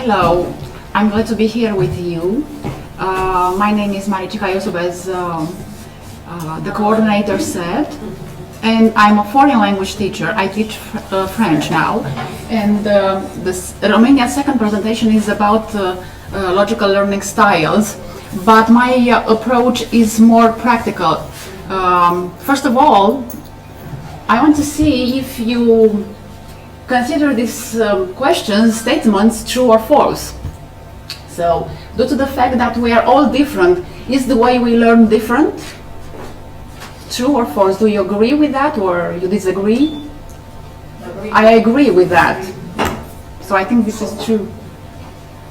Hello, I'm glad to be here with you. My name is Maricica Iosub, as the coordinator said, and I'm a foreign language teacher. I teach French now, and this Romanian second presentation is about logical learning styles, but my approach is more practical. First of all, I want to see if you consider these questions, statements, true or false. So, due to the fact that we are all different, is the way we learn different? True or false? Do you agree with that or you disagree? I agree with that. So I think this is true.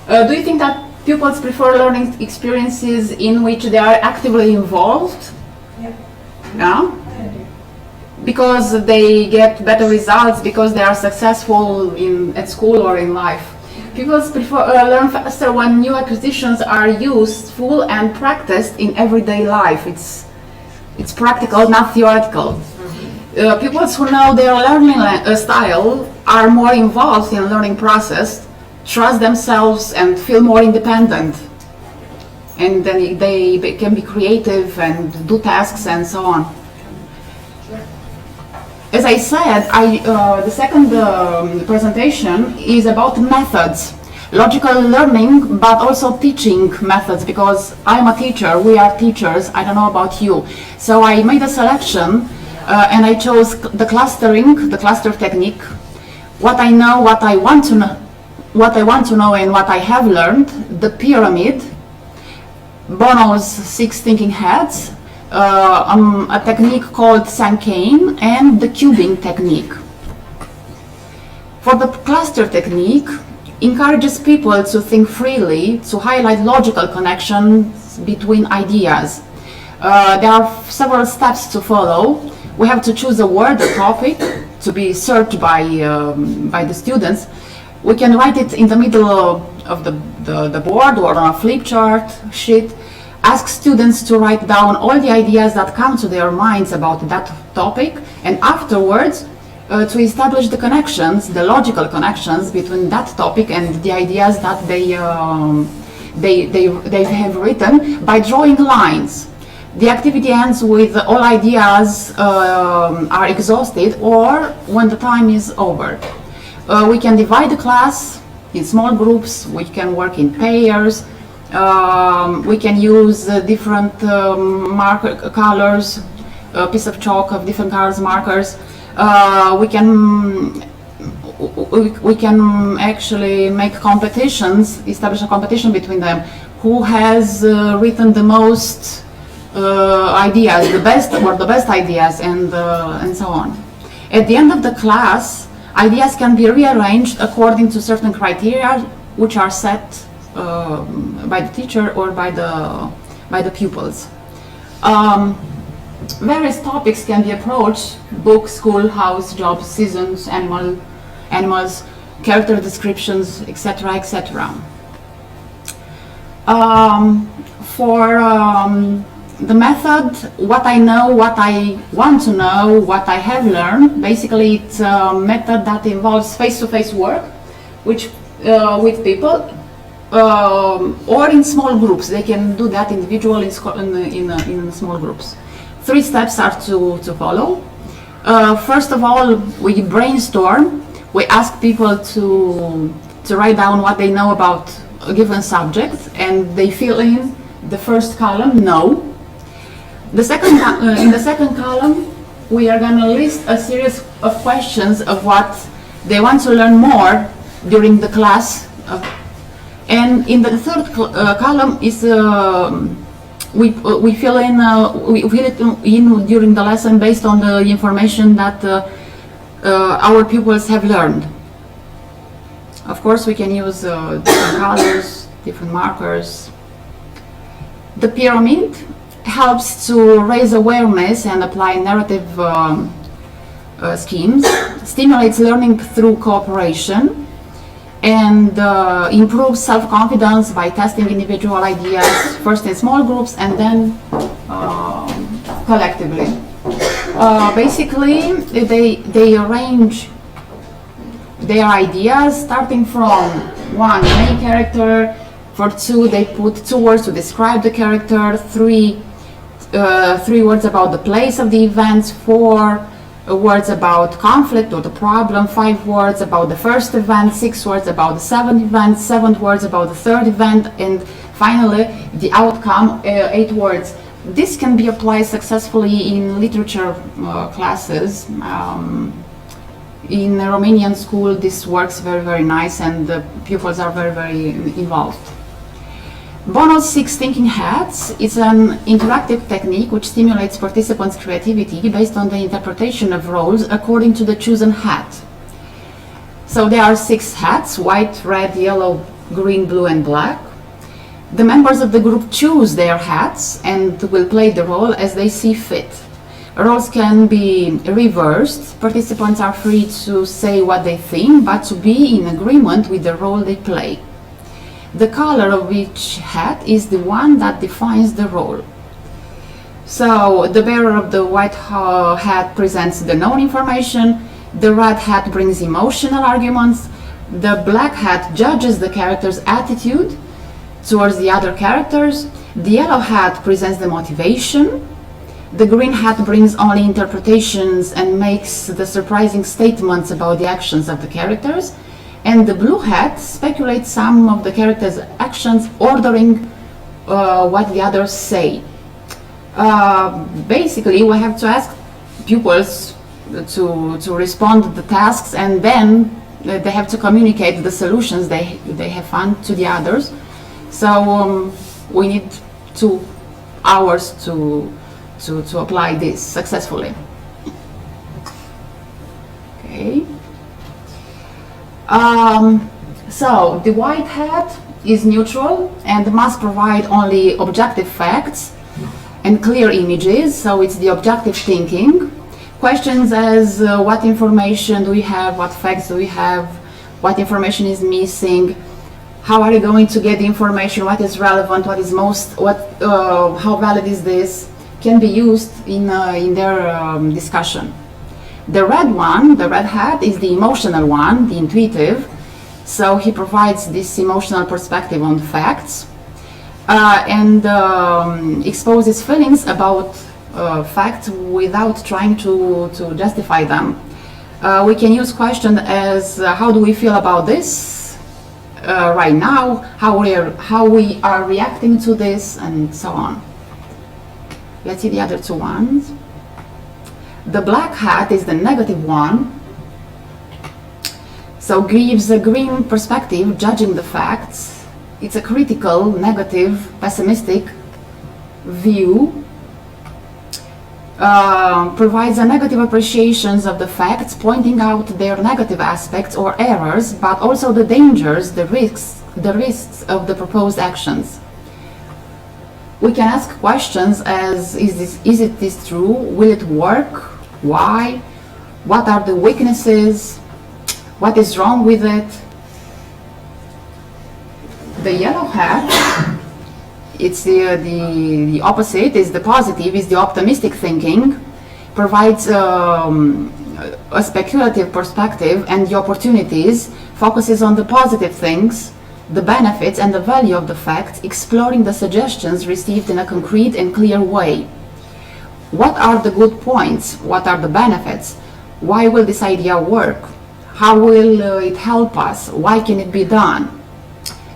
Do you think that pupils prefer learning experiences in which they are actively involved? Yeah? Because they get better results, because they are successful at school or in life. Pupils prefer learn faster when new acquisitions are useful and practiced in everyday life. It's practical, not theoretical. Pupils who know their learning style are more involved in learning process, trust themselves and feel more independent. And then they can be creative and do tasks and so on. As I said, the second presentation is about methods, logical learning, but also teaching methods, because I'm a teacher, we are teachers, I don't know about you. So I made a selection and I chose the clustering, the cluster technique, what I know, what I want to know, and what I have learned, the pyramid, Bono's 6 thinking heads, a technique called Sankane, and the Cuban Technique. For the cluster technique, encourages people to think freely, to highlight logical connections between ideas. There are several steps to follow. We have to choose a word, a topic, to be searched by the students. We can write it in the middle of the board or on a flip chart sheet. Ask students to write down all the ideas that come to their minds about that topic, and afterwards to establish the connections, the logical connections between that topic and the ideas that they have written by drawing lines. The activity ends with all ideas are exhausted or when the time is over. We can divide the class in small groups, we can work in pairs. We can use different marker colors, a piece of chalk of different colors, markers. We can actually make competitions, establish a competition between them. Who has written the most ideas, the best ideas, and so on. At the end of the class, ideas can be rearranged according to certain criteria which are set by the teacher or by the pupils. Various topics can be approached: book, school, house, jobs, seasons, animals, character descriptions, etc., etc. For the method, what I know, what I want to know, what I have learned, basically it's a method that involves face-to-face work, which with people. Or in small groups. They can do that individually in small groups. 3 steps are to follow. First of all, we brainstorm. We ask people to write down what they know about a given subject, and they fill in the first column, no. In the second column, we are going to list a series of questions of what they want to learn more during the class. And in the third column is we fill it in during the lesson based on the information that our pupils have learned. Of course, we can use different colors, different markers. The pyramid helps to raise awareness and apply narrative schemes, stimulates learning through cooperation, and improves self-confidence by testing individual ideas, first in small groups and then collectively. Basically, they arrange their ideas, starting from one main character. For two, they put 2 words to describe the character, 3 words about the place of the events, 4 words about conflict or the problem, 5 words about the first event, 6 words about the 7th event, 7 words about the 3rd event, and finally the outcome, 8 words. This can be applied successfully in literature classes. In a Romanian school, this works very, very nice, and the pupils are very, very involved. Bono's 6 thinking hats is an interactive technique which stimulates participants' creativity based on the interpretation of roles according to the chosen hat. So there are 6 hats: white, red, yellow, green, blue, and black. The members of the group choose their hats and will play the role as they see fit. Roles can be reversed. Participants are free to say what they think, but to be in agreement with the role they play. The color of each hat is the one that defines the role. So the bearer of the white hat presents the known information, the red hat brings emotional arguments, the black hat judges the character's attitude towards the other characters, the yellow hat presents the motivation, the green hat brings only interpretations and makes the surprising statements about the actions of the characters, and the blue hat speculates some of the characters' actions, ordering what the others say. Basically, we have to ask pupils to respond to the tasks, and then they have to communicate the solutions they have found to the others. So we need 2 hours to apply this successfully. Okay. So the white hat is neutral and must provide only objective facts and clear images, so it's the objective thinking. Questions as what information do we have, what facts do we have, what information is missing, how are you going to get the information, what is relevant, what is how valid is this, can be used in their discussion. The red one, the red hat, is the emotional one, the intuitive. So he provides this emotional perspective on facts and exposes feelings about facts without trying to justify them. We can use questions as how do we feel about this right now, how we are reacting to this, and so on. Let's see the other 2 ones. The black hat is the negative one, so gives a green perspective, judging the facts. It's a critical, negative, pessimistic view. Provides a negative appreciations of the facts, pointing out their negative aspects or errors, but also the dangers, the risks of the proposed actions. We can ask questions as, is it this true? Will it work? Why? What are the weaknesses? What is wrong with it? The yellow hat, it's the opposite, is the positive, is the optimistic thinking, provides a speculative perspective and the opportunities, focuses on the positive things, the benefits and the value of the facts, exploring the suggestions received in a concrete and clear way. What are the good points? What are the benefits? Why will this idea work? How will it help us? Why can it be done?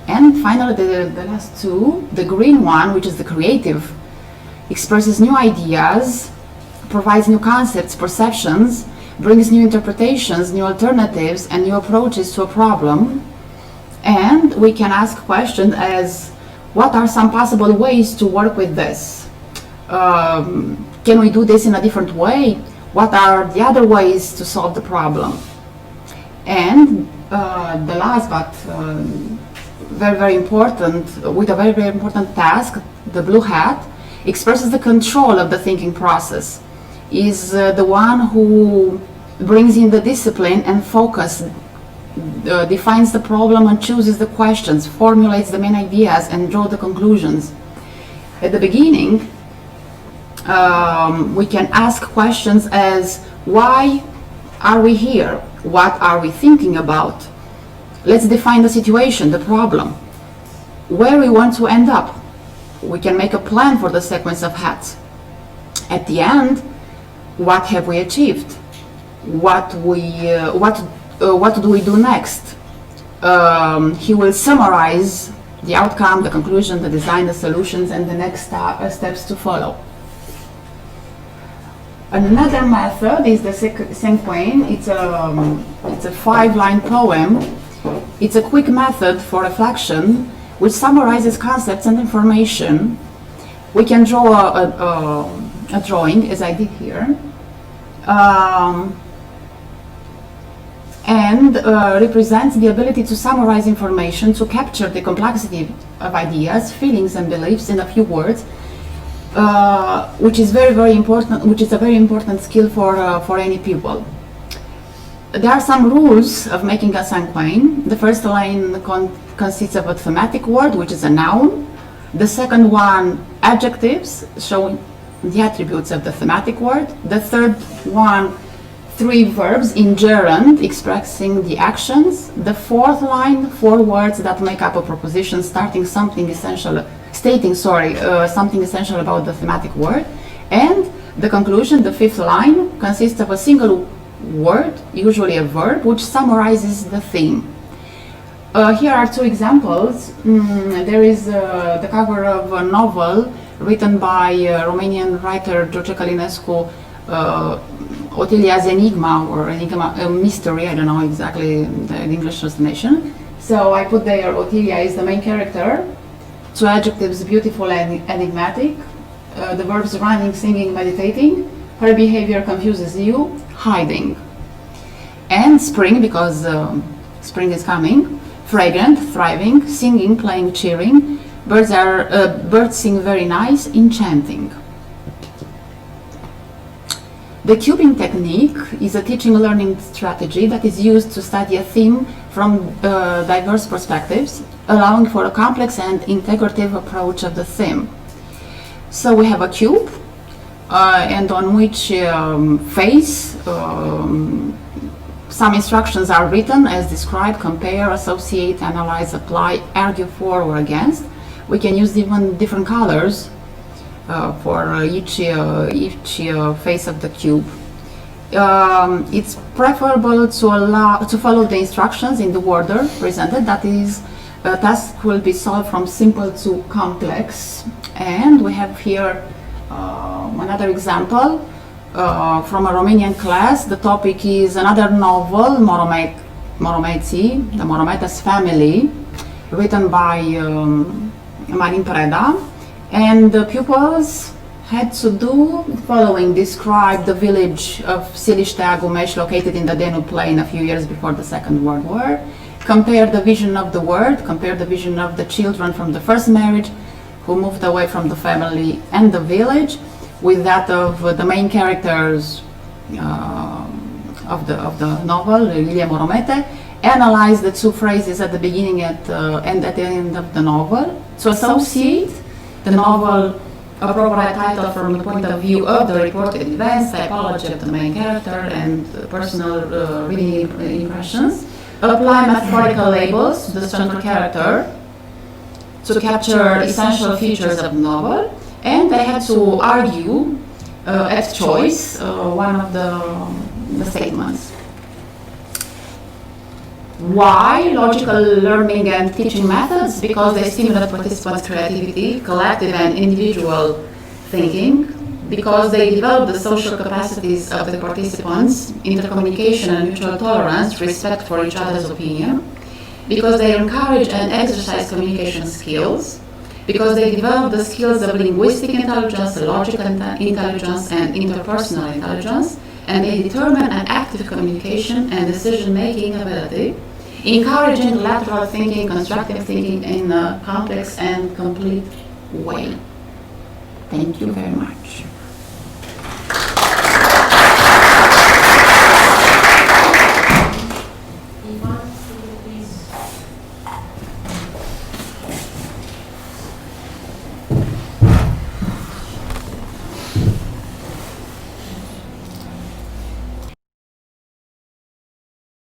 And finally, the last 2, the green one, which is the creative, expresses new ideas, provides new concepts, perceptions, brings new interpretations, new alternatives, and new approaches to a problem. And we can ask questions as, what are some possible ways to work with this? Can we do this in a different way? What are the other ways to solve the problem? And the last but very, very important, with a very, very important task, the blue hat expresses the control of the thinking process, is the one who brings in the discipline and focus, defines the problem and chooses the questions, formulates the main ideas and draws the conclusions. At the beginning, we can ask questions as why are we here? What are we thinking about? Let's define the situation, the problem. Where we want to end up. We can make a plan for the sequence of hats. At the end, what have we achieved? What do we do next? He will summarize the outcome, the conclusion, the design, the solutions, and the next steps to follow. Another method is the cinquain. It's a 5-line poem. It's a quick method for reflection which summarizes concepts and information. We can draw a drawing, as I did here, and represents the ability to summarize information, to capture the complexity of ideas, feelings, and beliefs in a few words, which is very important. Which is a very important skill for any pupil. There are some rules of making a cinquain. The first line consists of a thematic word, which is a noun. The second one, adjectives, showing the attributes of the thematic word. The third one, 3 verbs in gerund, expressing the actions. The fourth line, 4 words that make up a proposition, stating something essential about the thematic word. And the conclusion, the 5th line, consists of a single word, usually a verb, which summarizes the theme. Here are 2 examples. There is the cover of a novel written by Romanian writer George Călinescu, Otilia's Enigma, or Enigma, Mystery, I don't know exactly the English translation. So I put there Otilia is the main character. 2 adjectives, beautiful and enigmatic. The verbs running, singing, meditating. Her behavior confuses you, hiding. And spring, because spring is coming. Fragrant, thriving, singing, playing, cheering. Birds sing very nice, enchanting. The Cuban Technique is a teaching learning strategy that is used to study a theme from diverse perspectives, allowing for a complex and integrative approach of the theme. So we have a cube, and on which face some instructions are written as described: compare, associate, analyze, apply, argue for or against. We can use even different colors for each face of the cube. It's preferable to follow the instructions in the order presented. That is, a task will be solved from simple to complex. And we have here another example from a Romanian class. The topic is another novel, Moromeții, the Morometes family, written by Marin Preda. And the pupils had to do following: describe the village of Siliștea Gumeș, located in the Danube plain a few years before the Second World War. Compare the vision of the world, compare the vision of the children from the first marriage who moved away from the family and the village with that of the main characters of the novel, Ilie Moromete. Analyze the 2 phrases at the beginning and at the end of the novel. To associate the novel appropriate title from the point of view of the reported events, typology of the main character, and personal reading impressions. Apply metaphorical labels to the central character to capture essential features of the novel, and they had to argue at choice one of the statements. Why logical learning and teaching methods? Because they stimulate participants' creativity, collective and individual thinking, because they develop the social capacities of the participants, intercommunication and mutual tolerance, respect for each other's opinion, because they encourage and exercise communication skills, because they develop the skills of linguistic intelligence, logical intelligence, and interpersonal intelligence, and they determine an active communication and decision-making ability, encouraging lateral thinking, constructive thinking in a complex and complete way. Thank you very much.